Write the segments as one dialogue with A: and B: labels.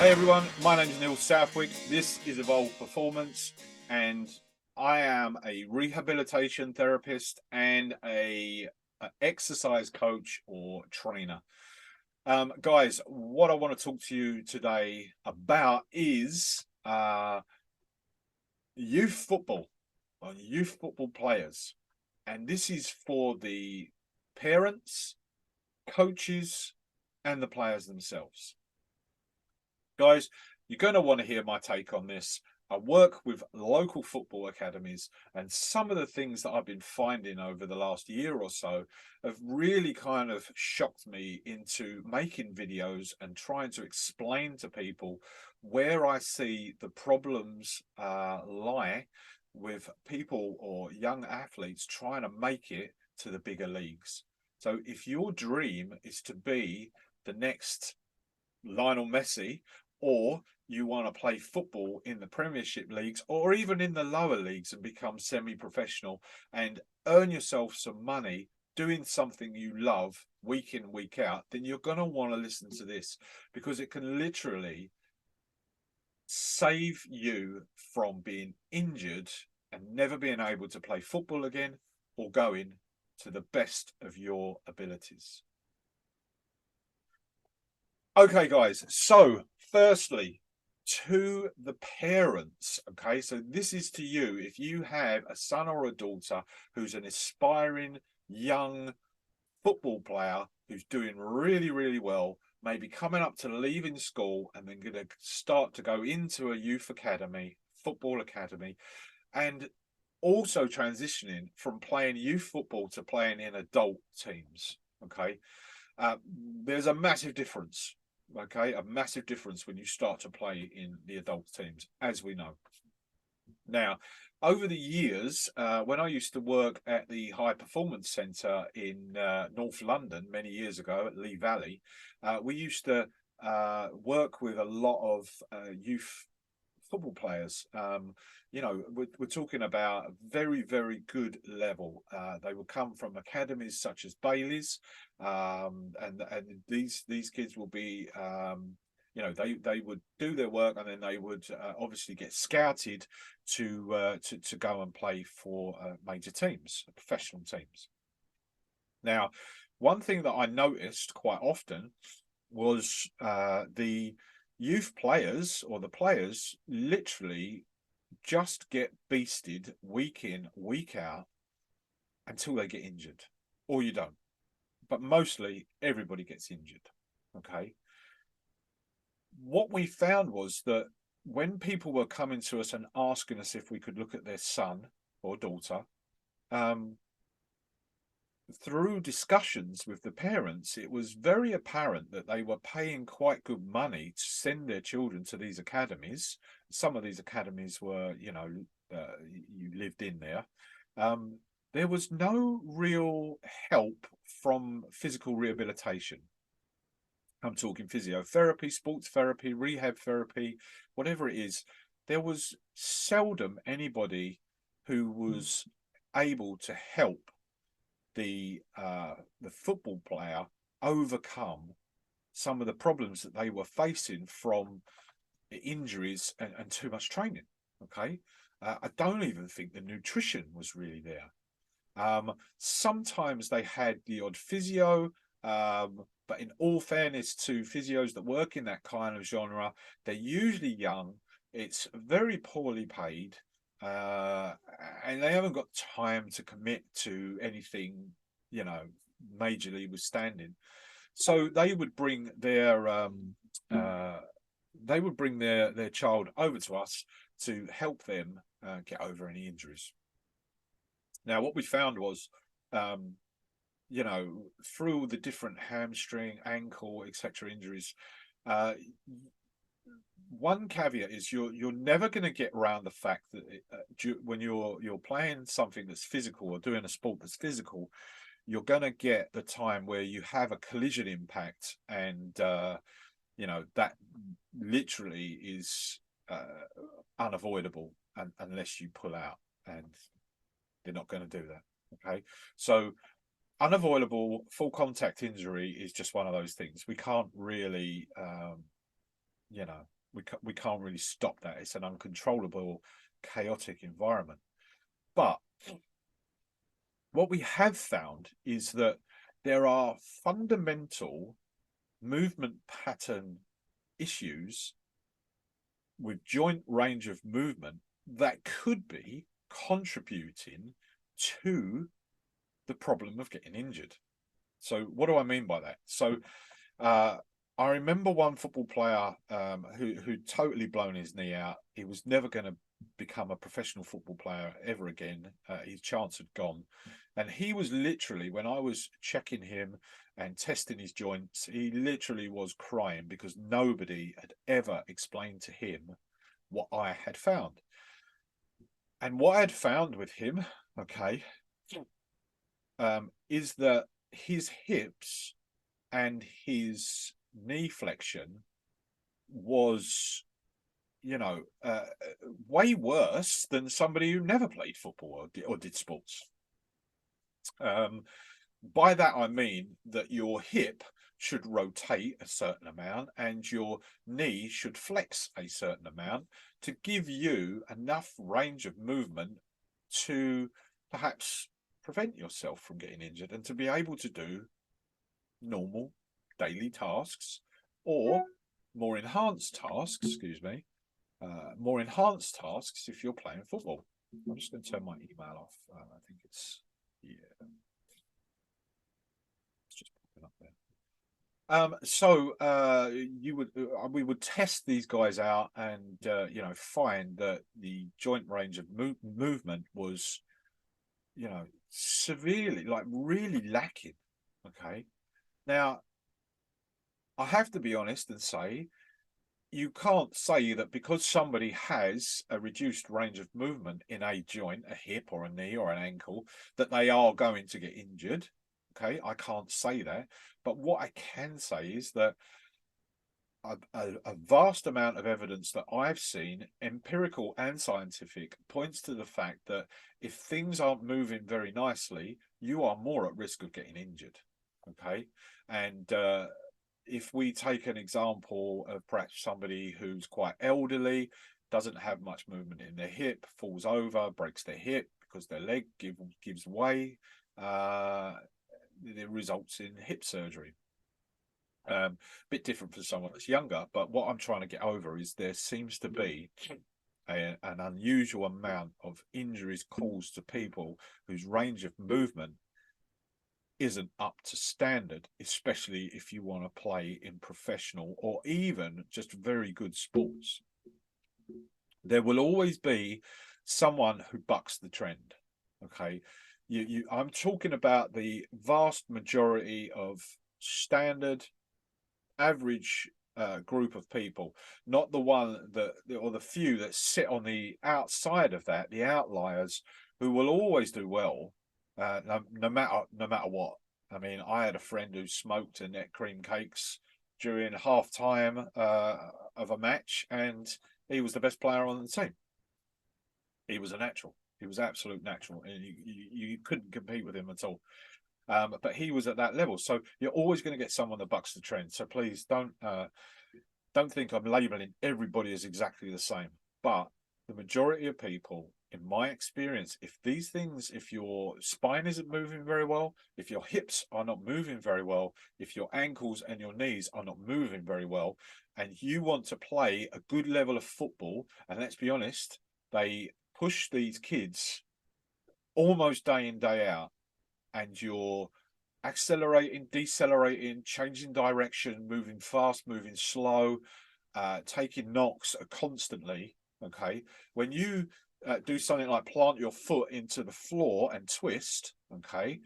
A: Hey everyone, my name is Neil Southwick. This is Evolve Performance, and I am a rehabilitation therapist and a exercise coach or trainer. Guys, what I want to talk to you today about is youth football, or youth football players, and this is for the parents, coaches, and the players themselves. Guys, you're going to want to hear my take on this. I work with local football academies, and some of the things that I've been finding over the last year or so have really kind of shocked me into making videos and trying to explain to people where I see the problems lie with people or young athletes trying to make it to the bigger leagues. So if your dream is to be the next Lionel Messi, or you want to play football in the Premiership leagues or even in the lower leagues and become semi-professional and earn yourself some money doing something you love week in, week out, then you're going to want to listen to this, because it can literally save you from being injured and never being able to play football again or going to the best of your abilities. Okay, guys, so firstly, to the parents, okay, so this is to you. If you have a son or a daughter who's an aspiring young football player who's doing really, really well, maybe coming up to leaving school and then going to start to go into a youth academy, football academy, and also transitioning from playing youth football to playing in adult teams, okay, there's a massive difference. Okay, a massive difference when you start to play in the adult teams, as we know. Now, over the years, when I used to work at the High Performance Centre in North London many years ago at Lee Valley, we used to work with a lot of youth football players. You know, we're talking about a very, very good level. They would come from academies such as Bailey's, and these kids will be, you know, they would do their work, and then they would obviously get scouted to go and play for major teams, professional teams. Now, one thing that I noticed quite often was the youth players, or the players, literally just get beasted week in, week out until they get injured, or you don't. But mostly everybody gets injured. Okay. What we found was that when people were coming to us and asking us if we could look at their son or daughter, through discussions with the parents, it was very apparent that they were paying quite good money to send their children to these academies. Some of these academies were, you know, you lived in there. There was no real help from physical rehabilitation. I'm talking physiotherapy, sports therapy, rehab therapy, whatever it is. There was seldom anybody who was able to help the football player overcome some of the problems that they were facing from injuries and too much training. Okay, I don't even think the nutrition was really there. Sometimes they had the odd physio, but in all fairness to physios that work in that kind of genre, they're usually young. It's very poorly paid. And they haven't got time to commit to anything, you know, majorly withstanding. So they would bring their their child over to us to help them get over any injuries. Now, what we found was, you know, through the different hamstring, ankle, etc. injuries, one caveat is you're never going to get around the fact that when you're playing something that's physical or doing a sport that's physical, you're going to get the time where you have a collision impact, and you know, that literally is unavoidable unless you pull out, and they're not going to do that. Okay, so unavoidable full contact injury is just one of those things. We can't really you know, we can't really stop that. It's an uncontrollable, chaotic environment. But what we have found is that there are fundamental movement pattern issues with joint range of movement that could be contributing to the problem of getting injured. So what do I mean by that? So I remember one football player who totally blown his knee out. He was never going to become a professional football player ever again. His chance had gone. And he was literally, when I was checking him and testing his joints, he literally was crying because nobody had ever explained to him what I had found. And what I had found with him, okay, is that his hips and his knee flexion was, you know, way worse than somebody who never played football or did sports. By that I mean that your hip should rotate a certain amount and your knee should flex a certain amount to give you enough range of movement to perhaps prevent yourself from getting injured and to be able to do normal daily tasks or more enhanced tasks, more enhanced tasks if you're playing football. I'm just going to turn my email off. I think it's, yeah, it's just popping up there. We would test these guys out and you know, find that the joint range of movement was, you know, severely, like really lacking. Okay, now I have to be honest and say, you can't say that because somebody has a reduced range of movement in a joint, a hip or a knee or an ankle, that they are going to get injured. Okay, I can't say that. But what I can say is that a vast amount of evidence that I've seen, empirical and scientific, points to the fact that if things aren't moving very nicely, you are more at risk of getting injured. Okay, and if we take an example of perhaps somebody who's quite elderly, doesn't have much movement in their hip, falls over, breaks their hip because their leg gives way, it results in hip surgery. Bit different for someone that's younger, but what I'm trying to get over is there seems to be an unusual amount of injuries caused to people whose range of movement isn't up to standard, especially if you want to play in professional or even just very good sports. There will always be someone who bucks the trend. Okay, I'm talking about the vast majority of standard average group of people, not the one that, or the few that sit on the outside of that, the outliers, who will always do well, no matter what. I mean, I had a friend who smoked and ate cream cakes during half time of a match, and he was the best player on the team. He was a natural. He was absolute natural, and you couldn't compete with him at all. But he was at that level. So you're always going to get someone that bucks the trend. So please don't think I'm labeling everybody as exactly the same. But the majority of people, in my experience, if your spine isn't moving very well, if your hips are not moving very well, if your ankles and your knees are not moving very well, and you want to play a good level of football, and let's be honest, they push these kids almost day in, day out, and you're accelerating, decelerating, changing direction, moving fast, moving slow, taking knocks constantly. Okay, when you do something like plant your foot into the floor and twist, okay,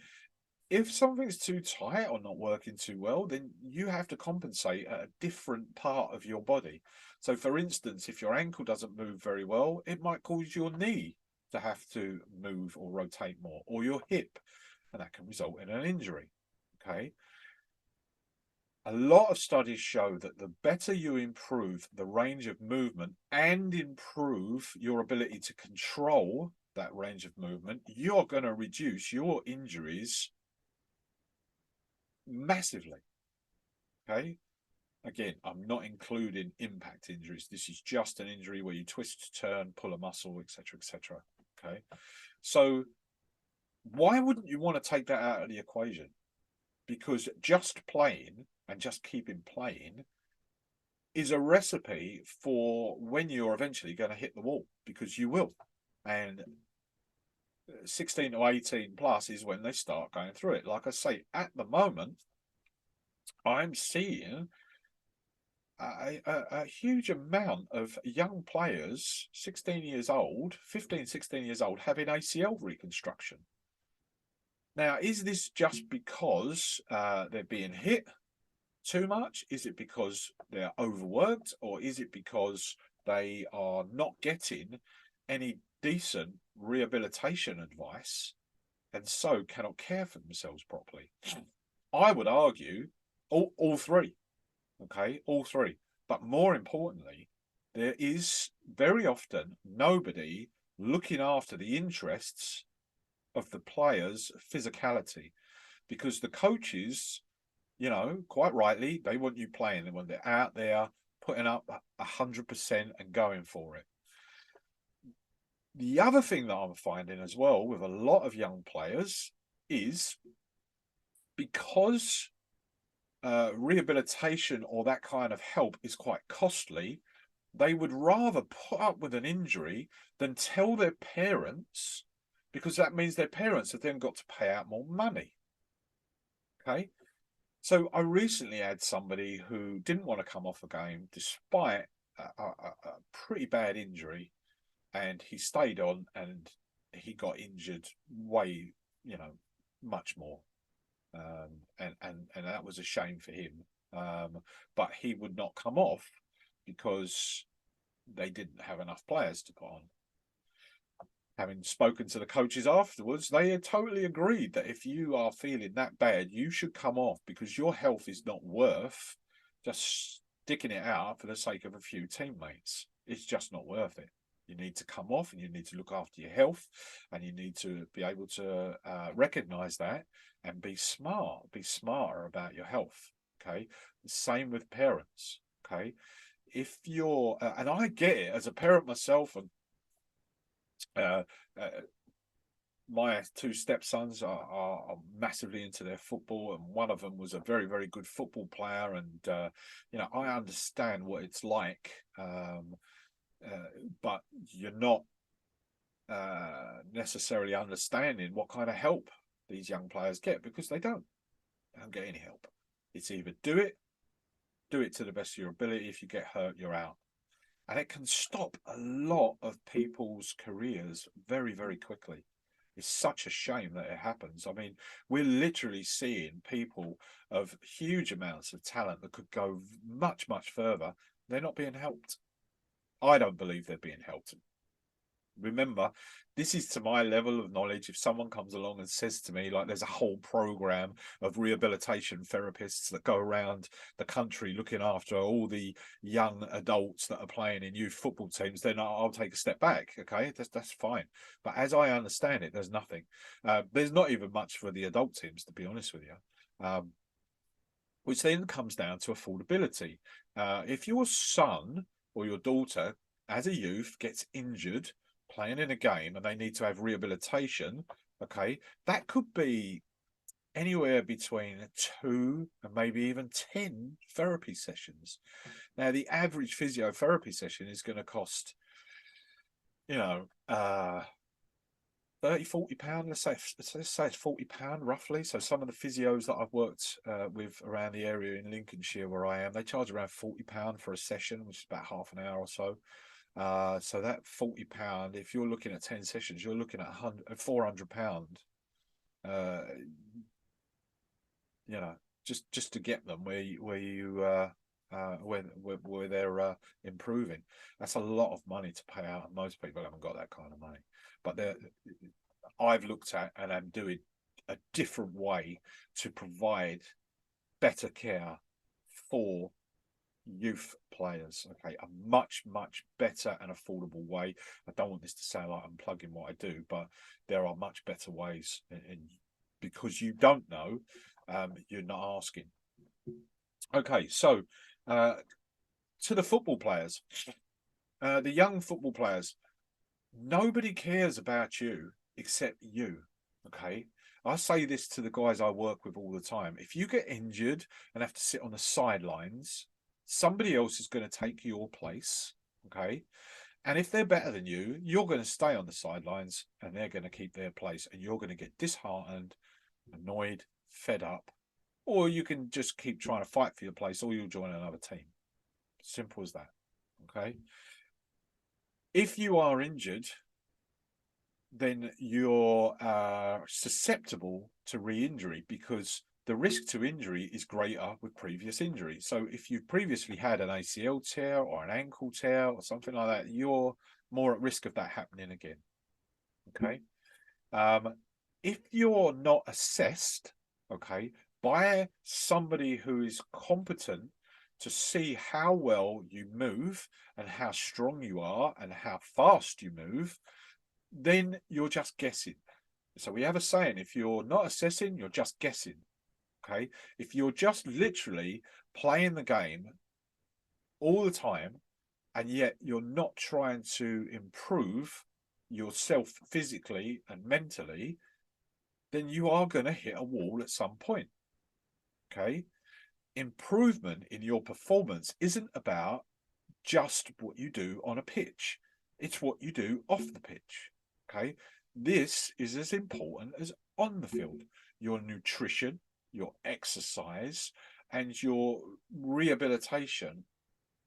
A: if something's too tight or not working too well, then you have to compensate at a different part of your body. So for instance, if your ankle doesn't move very well, it might cause your knee to have to move or rotate more, or your hip, and that can result in an injury. Okay, a lot of studies show that the better you improve the range of movement and improve your ability to control that range of movement, you're going to reduce your injuries massively. Okay, Again, I'm not including impact injuries. This is just an injury where you twist, turn, pull a muscle, etc., etc. Okay, so why wouldn't you want to take that out of the equation? Because just playing and just keeping playing is a recipe for when you're eventually going to hit the wall, because you will. And 16 to 18 plus is when they start going through it. Like I say, at the moment, I'm seeing a huge amount of young players, 16 years old, 15, 16 years old, having ACL reconstruction. Now, is this just because they're being hit too much? Is it because they're overworked, or is it because they are not getting any decent rehabilitation advice and so cannot care for themselves properly? I would argue all three. Okay, all three. But more importantly, there is very often nobody looking after the interests of the players' physicality, because the coaches, you know, quite rightly, they want you playing. They want they're out there putting up 100% and going for it. The other thing that I'm finding as well with a lot of young players is because rehabilitation or that kind of help is quite costly, they would rather put up with an injury than tell their parents, because that means their parents have then got to pay out more money. Okay. So I recently had somebody who didn't want to come off a game despite a pretty bad injury, and he stayed on and he got injured way, you know, much more. And that was a shame for him. But he would not come off because they didn't have enough players to put on. Having spoken to the coaches afterwards, they had totally agreed that if you are feeling that bad, you should come off, because your health is not worth just sticking it out for the sake of a few teammates. It's just not worth it. You need to come off and you need to look after your health, and you need to be able to recognize that and be smarter about your health. Okay. The same with parents. Okay. If you're, and I get it as a parent myself, and my two stepsons are massively into their football, and one of them was a very, very good football player. And, you know, I understand what it's like, but you're not necessarily understanding what kind of help these young players get, because they don't get any help. It's either do it to the best of your ability. If you get hurt, you're out. And it can stop a lot of people's careers very, very quickly. It's such a shame that it happens. I mean, we're literally seeing people of huge amounts of talent that could go much, much further. They're not being helped. I don't believe they're being helped. Remember, this is to my level of knowledge. If someone comes along and says to me, like, there's a whole program of rehabilitation therapists that go around the country looking after all the young adults that are playing in youth football teams, then I'll take a step back. Okay, that's fine. But as I understand it, there's nothing. There's not even much for the adult teams, to be honest with you. Which then comes down to affordability. If your son or your daughter, as a youth, gets injured playing in a game and they need to have rehabilitation, okay, that could be anywhere between 2 and maybe even 10 therapy sessions. Now, the average physiotherapy session is going to cost, you know, 30-40 pound. Let's say it's 40 pound roughly. So some of the physios that I've worked with around the area in Lincolnshire where I am, they charge around 40 pound for a session, which is about half an hour or so. So that 40 pound, if you're looking at 10 sessions, you're looking at 400 pound. You know, just to get them where they're improving. That's a lot of money to pay out, and most people haven't got that kind of money. But I've looked at and I'm doing a different way to provide better care for youth players. Okay, a much better and affordable way. I don't want this to sound like I'm plugging what I do, but there are much better ways, and because you don't know, you're not asking. Okay, so To the football players, the young football players, nobody cares about you except you. Okay. I say this to the guys I work with all the time. If you get injured and have to sit on the sidelines, somebody else is going to take your place. Okay. And if they're better than you, you're going to stay on the sidelines and they're going to keep their place. And you're going to get disheartened, annoyed, fed up. Or you can just keep trying to fight for your place, or you'll join another team. Simple as that. Okay. If you are injured, then you're susceptible to re-injury, because the risk to injury is greater with previous injury. So if you've previously had an ACL tear or an ankle tear or something like that, you're more at risk of that happening again. Okay. If you're not assessed, okay, by somebody who is competent to see how well you move and how strong you are and how fast you move, then you're just guessing. So we have a saying, if you're not assessing, you're just guessing. Okay. If you're just literally playing the game all the time, and yet you're not trying to improve yourself physically and mentally, then you are going to hit a wall at some point. Okay. Improvement in your performance isn't about just what you do on a pitch. It's what you do off the pitch. Okay. This is as important as on the field. Your nutrition, your exercise, and your rehabilitation,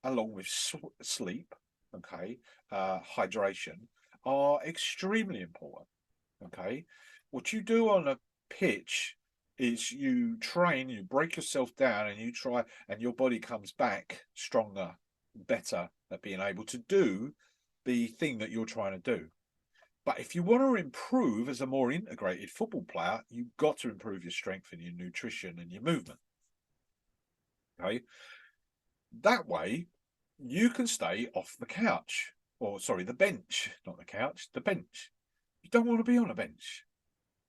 A: along with sleep, okay, hydration, are extremely important. Okay. What you do on a pitch is you train, you break yourself down, and you try, and your body comes back stronger, better at being able to do the thing that you're trying to do. But if you want to improve as a more integrated football player, you've got to improve your strength and your nutrition and your movement. Okay. That way, you can stay off the couch, or sorry, the bench, not the couch, the bench. You don't want to be on a bench.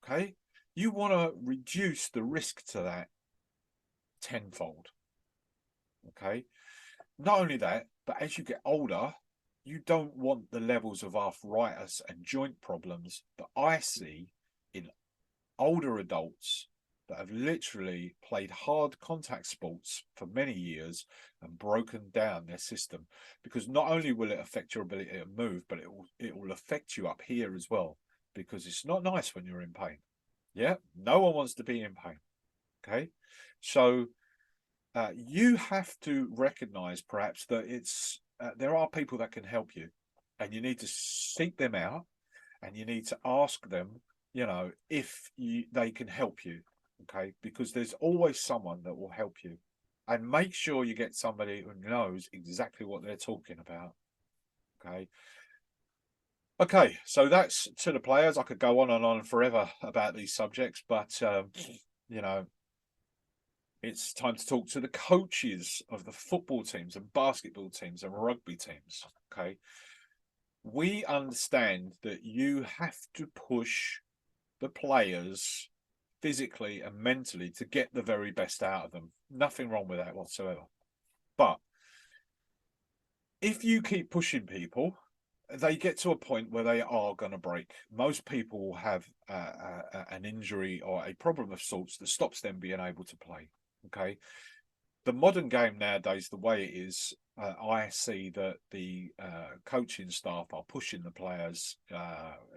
A: Okay. You want to reduce the risk to that tenfold. Okay. Not only that, but as you get older, you don't want the levels of arthritis and joint problems that I see in older adults that have literally played hard contact sports for many years and broken down their system. Because not only will it affect your ability to move, but it will affect you up here as well, because it's not nice when you're in pain. Yeah, no one wants to be in pain. Okay, so you have to recognize perhaps that it's there are people that can help you, and you need to seek them out, and you need to ask them, you know, if they can help you. Okay, because there's always someone that will help you, and make sure you get somebody who knows exactly what they're talking about. Okay. Okay, so that's to the players. I could go on and on forever about these subjects, but you know, it's time to talk to the coaches of the football teams and basketball teams and rugby teams. Okay, we understand that you have to push the players physically and mentally to get the very best out of them. Nothing wrong with that whatsoever. But if you keep pushing people, they get to a point where they are going to break. Most people will have an injury or a problem of sorts that stops them being able to play. Okay. The modern game nowadays, the way it is, I see that the coaching staff are pushing the players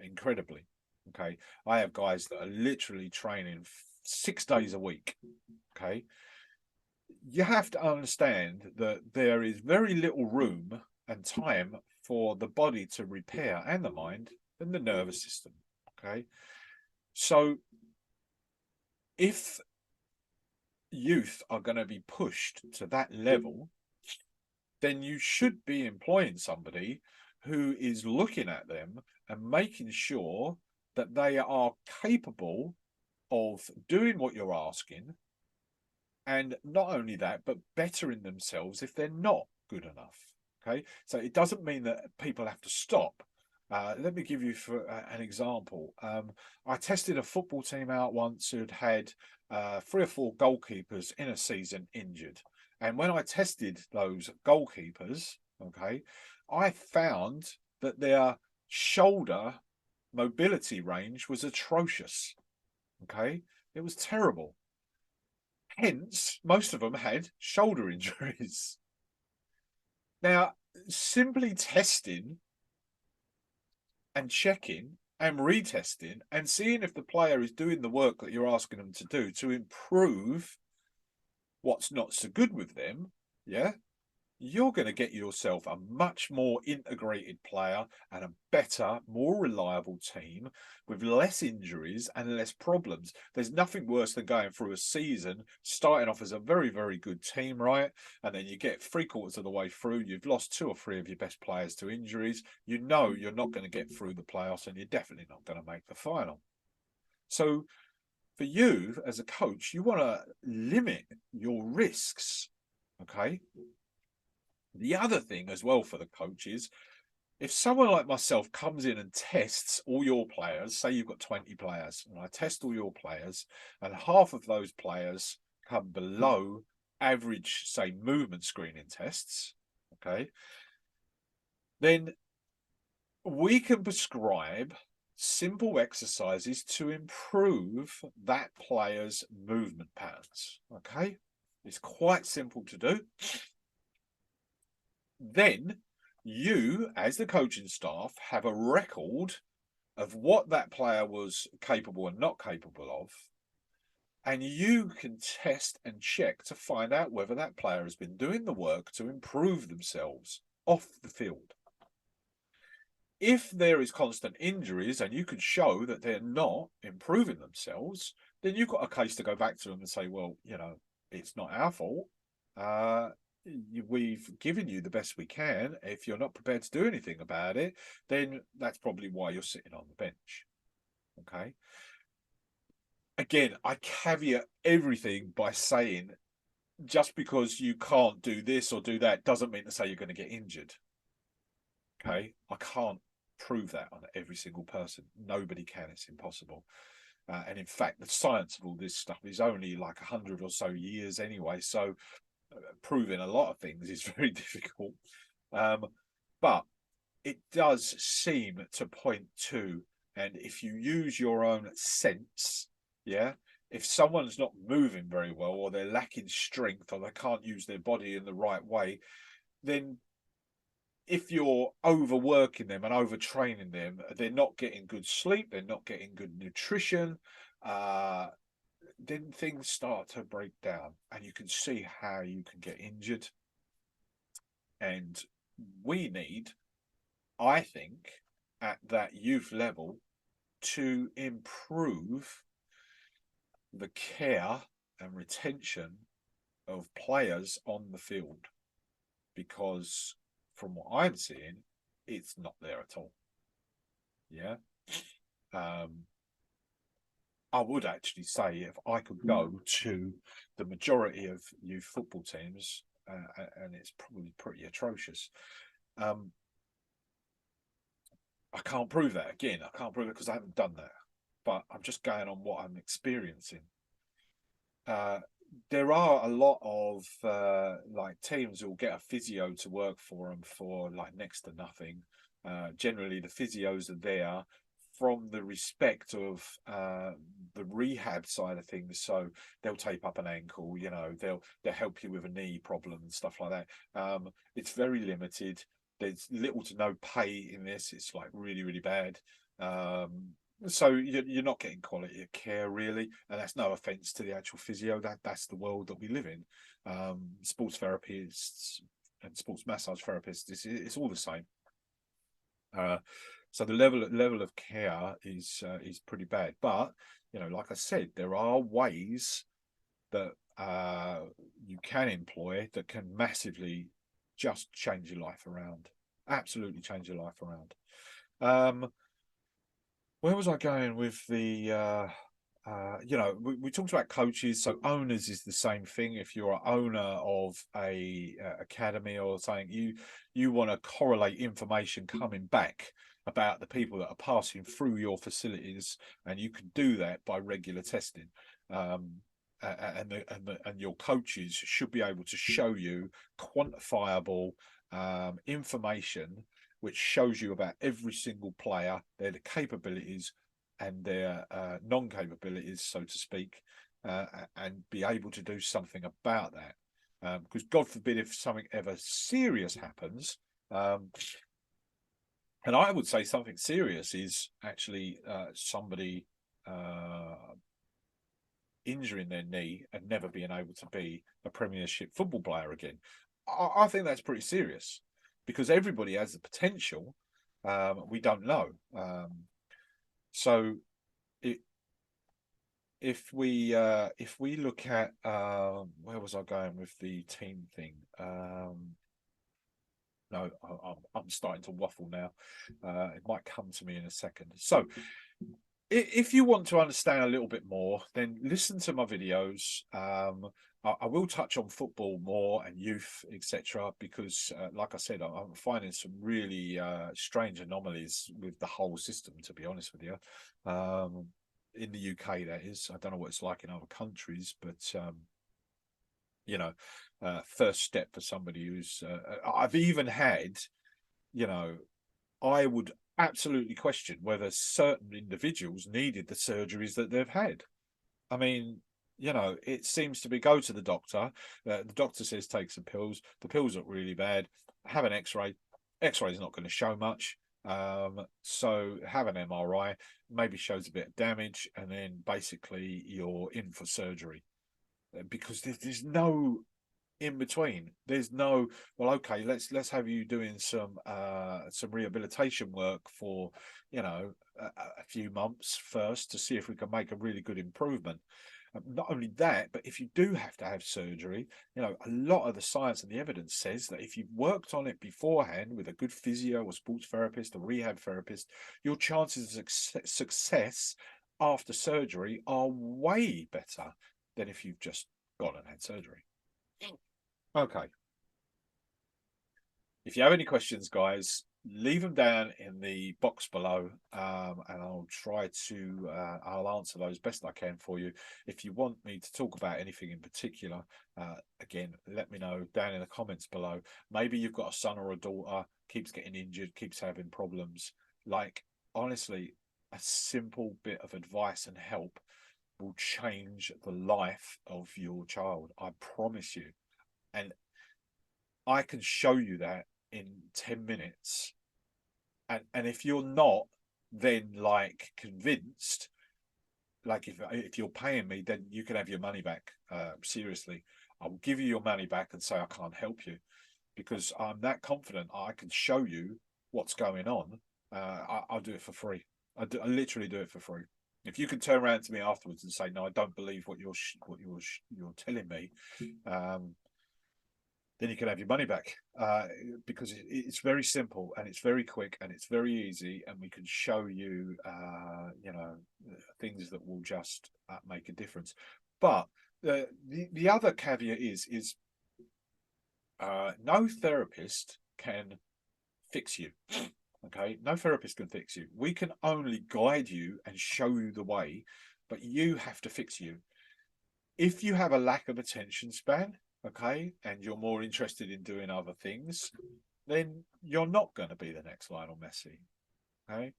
A: incredibly. Okay. I have guys that are literally training 6 days a week. Okay. You have to understand that there is very little room and time for the body to repair, and the mind and the nervous system. Okay. So if youth are going to be pushed to that level, then you should be employing somebody who is looking at them and making sure that they are capable of doing what you're asking, and not only that, but bettering themselves if they're not good enough. Okay, so it doesn't mean that people have to stop. Let me give you an example. I tested a football team out once who'd had 3 or 4 goalkeepers in a season injured, And when I tested those goalkeepers, okay, I found that their shoulder mobility range was atrocious. Okay, it was terrible. Hence, most of them had shoulder injuries. Now, simply testing and checking and retesting and seeing if the player is doing the work that you're asking them to do to improve what's not so good with them, yeah, you're going to get yourself a much more integrated player and a better, more reliable team with less injuries and less problems. There's nothing worse than going through a season, starting off as a very, very good team, right? And then you get 3/4 of the way through, you've lost 2 or 3 of your best players to injuries. You know you're not going to get through the playoffs and you're definitely not going to make the final. So for you as a coach, you want to limit your risks, okay? The other thing as well for the coach is if someone like myself comes in and tests all your players, say you've got 20 players, and I test all your players, and half of those players come below average, say, movement screening tests, okay, then we can prescribe simple exercises to improve that player's movement patterns, okay? It's quite simple to do. Then you, as the coaching staff, have a record of what that player was capable and not capable of. And you can test and check to find out whether that player has been doing the work to improve themselves off the field. If there is constant injuries and you can show that they're not improving themselves, then you've got a case to go back to them and say, well, you know, it's not our fault. We've given you the best we can. If you're not prepared to do anything about it, then that's probably why you're sitting on the bench. Okay. Again, I caveat everything by saying just because you can't do this or do that doesn't mean to say you're going to get injured. Okay. I can't prove that on every single person. Nobody can. It's impossible. And in fact, the science of all this stuff is only like 100 or so years anyway. So proving a lot of things is very difficult. But it does seem to point to, and if you use your own sense, yeah, if someone's not moving very well or they're lacking strength or they can't use their body in the right way, then if you're overworking them and overtraining them, they're not getting good sleep, they're not getting good nutrition, then things start to break down and you can see how you can get injured. And we need, I think, at that youth level to improve the care and retention of players on the field, because from what I'm seeing, it's not there at all. Yeah. I would actually say if I could go to the majority of youth football teams, and it's probably pretty atrocious. I can't prove that again. I can't prove it because I haven't done that, but I'm just going on what I'm experiencing. There are a lot of like teams who will get a physio to work for them for like next to nothing. Generally, the physios are there from the respect of the rehab side of things. So they'll tape up an ankle, you know, they'll help you with a knee problem and stuff like that. It's very limited. There's little to no pay in this. It's like really, really bad. So you're not getting quality of care really, and that's no offense to the actual physio. That's the world that we live in. Sports therapists and sports massage therapists, it's all the same. So the level of care is pretty bad. But you know, like I said, there are ways that you can employ that can massively just change your life around. Absolutely change your life around. Where was I going with the? You know, we talked about coaches. So owners is the same thing. If you're an owner of a academy or something, you want to correlate information coming back about the people that are passing through your facilities, and you can do that by regular testing. and your coaches should be able to show you quantifiable information which shows you about every single player, their capabilities and their non-capabilities, so to speak, and be able to do something about that. Because God forbid if something ever serious happens, and I would say something serious is actually somebody injuring their knee and never being able to be a Premiership football player again. I think that's pretty serious because everybody has the potential. We don't know. So if we look at where was I going with the team thing? No, I'm starting to waffle now. It might come to me in a second. So if you want to understand a little bit more, then listen to my videos. I will touch on football more and youth, etc. Because, like I said, I'm finding some really strange anomalies with the whole system, to be honest with you. In the UK, that is. I don't know what it's like in other countries, but you know, first step for somebody who's I've even had, you know, I would absolutely question whether certain individuals needed the surgeries that they've had. I mean, you know, it seems to be go to the doctor. The doctor says take some pills. The pills look really bad. Have an X-ray. X-ray is not going to show much. So have an MRI. Maybe shows a bit of damage, and then basically you're in for surgery because there's no in between. There's no, well, okay, let's have you doing some rehabilitation work for, you know, a few months first to see if we can make a really good improvement. Not only that, but if you do have to have surgery, you know, a lot of the science and the evidence says that if you've worked on it beforehand with a good physio or sports therapist or rehab therapist, your chances of success after surgery are way better than if you've just gone and had surgery. Okay. If you have any questions, guys, leave them down in the box below, and I'll try to I'll answer those best I can for you. If you want me to talk about anything in particular, again, let me know down in the comments below. Maybe you've got a son or a daughter keeps getting injured, keeps having problems. Like, honestly, a simple bit of advice and help will change the life of your child. I promise you. And I can show you that in 10 minutes. And if you're not then like convinced, like if you're paying me, then you can have your money back. Seriously, I will give you your money back and say I can't help you because I'm that confident I can show you what's going on. I'll do it for free. I literally do it for free. If you can turn around to me afterwards and say, no, I don't believe what you're telling me, then you can have your money back, because it's very simple and it's very quick and it's very easy, and we can show you, you know, things that will just make a difference. But the other caveat is no therapist can fix you. Okay, no therapist can fix you. We can only guide you and show you the way, but you have to fix you. If you have a lack of attention span, okay, and you're more interested in doing other things, then you're not going to be the next Lionel Messi. Okay,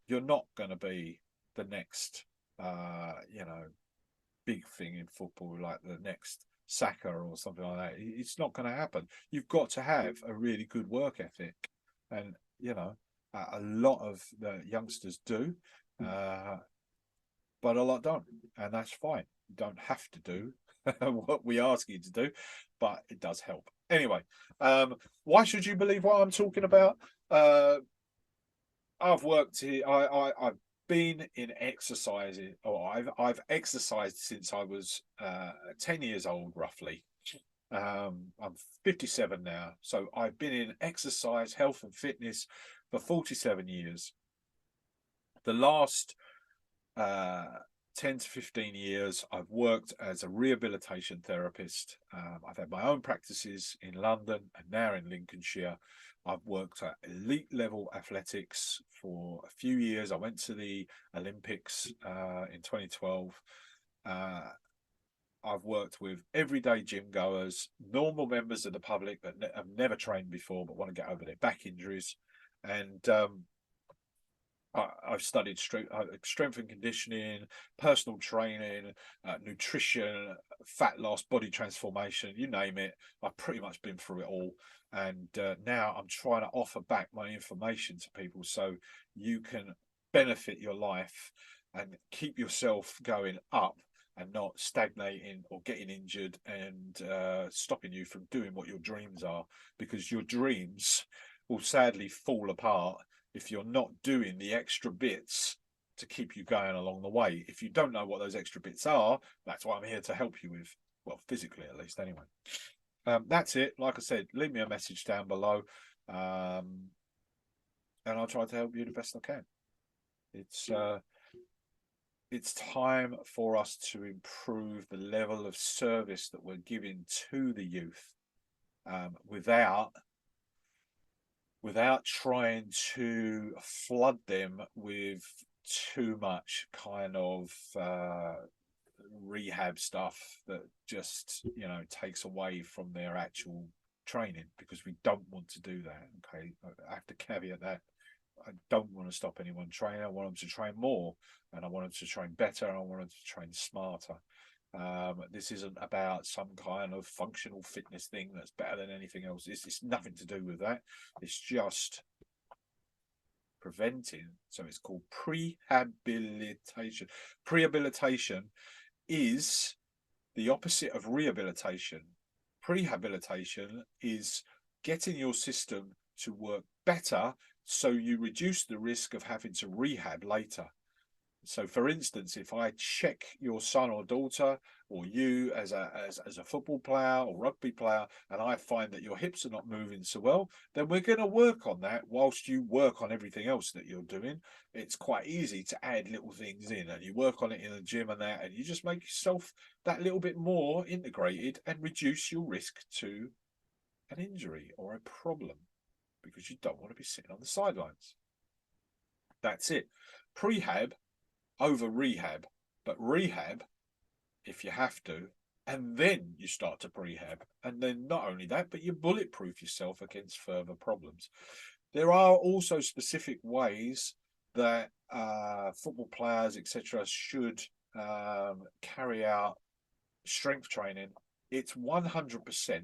A: you're not going to be the next, you know, big thing in football, like the next Saka or something like that. It's not going to happen. You've got to have a really good work ethic, and you know, a lot of the youngsters do, but a lot don't, and that's fine. You don't have to do what we ask you to do, but it does help. Anyway, why should you believe what I'm talking about? I've worked here. I've been in exercising, or I've exercised since I was 10 years old, roughly. I'm 57 now, so I've been in exercise, health, and fitness for 47 years. The last 10 to 15 years, I've worked as a rehabilitation therapist. I've had my own practices in London and now in Lincolnshire. I've worked at elite level athletics for a few years. I went to the Olympics in 2012. I've worked with everyday gym goers, normal members of the public that have never trained before but want to get over their back injuries. And I've studied strength and conditioning, personal training, nutrition, fat loss, body transformation, you name it. I've pretty much been through it all. And now I'm trying to offer back my information to people so you can benefit your life and keep yourself going up and not stagnating or getting injured and stopping you from doing what your dreams are, because your dreams will sadly fall apart if you're not doing the extra bits to keep you going along the way. If you don't know what those extra bits are, that's what I'm here to help you with. Well, physically at least, anyway. That's it. Like I said, leave me a message down below, and I'll try to help you the best I can. It's time for us to improve the level of service that we're giving to the youth, without trying to flood them with too much kind of rehab stuff that just, you know, takes away from their actual training, because we don't want to do that. Okay, I have to caveat that. I don't want to stop anyone training. I want them to train more, and I want them to train better, and I want them to train smarter. This isn't about some kind of functional fitness thing that's better than anything else. It's nothing to do with that. It's just preventing. So it's called prehabilitation. Prehabilitation is the opposite of rehabilitation. Prehabilitation is getting your system to work better so you reduce the risk of having to rehab later. So, for instance, if I check your son or daughter, or you as a football player or rugby player, and I find that your hips are not moving so well, then we're going to work on that whilst you work on everything else that you're doing. It's quite easy to add little things in, and you work on it in the gym and that, and you just make yourself that little bit more integrated and reduce your risk to an injury or a problem, because you don't want to be sitting on the sidelines. That's it. Prehab over rehab, but rehab if you have to, and then you start to prehab, and then not only that, but you bulletproof yourself against further problems. There are also specific ways that football players, etc., should carry out strength training. It's 100%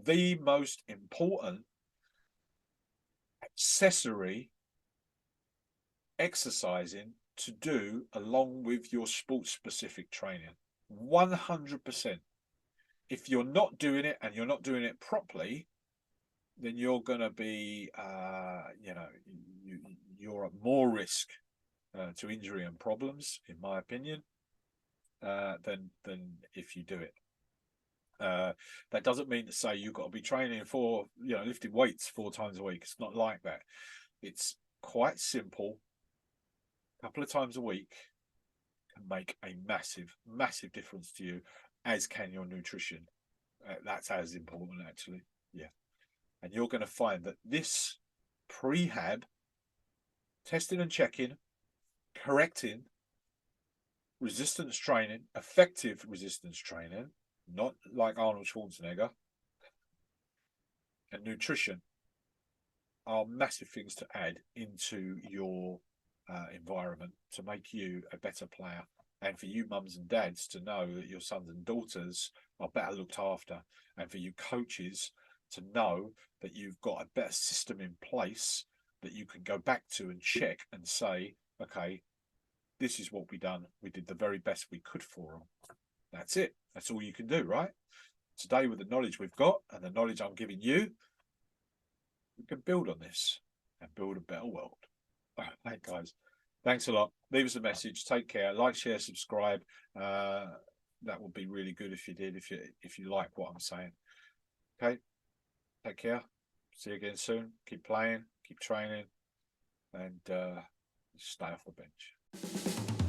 A: the most important accessory exercising to do along with your sports specific training. 100%. If you're not doing it, and you're not doing it properly, then you're going to be you're at more risk to injury and problems, in my opinion, than if you do it. That doesn't mean to say you've got to be training for, lifting weights 4 times a week. It's not like that. It's quite simple. A couple of times a week can make a massive difference to you, as can your nutrition. That's as important, actually. Yeah. And you're going to find that this prehab, testing and checking, correcting, resistance training, effective resistance training, not like Arnold Schwarzenegger, and nutrition are massive things to add into your environment to make you a better player, and for you mums and dads to know that your sons and daughters are better looked after, and for you coaches to know that you've got a better system in place that you can go back to and check and say, okay, this is what we done. We did the very best we could for them. That's it. That's all you can do, right? Today, with the knowledge we've got and the knowledge I'm giving you, we can build on this and build a better world. All right, guys. Thanks a lot. Leave us a message. Take care. Like, share, subscribe. That would be really good if you did, if you like what I'm saying. Okay. Take care. See you again soon. Keep playing, keep training, and stay off the bench.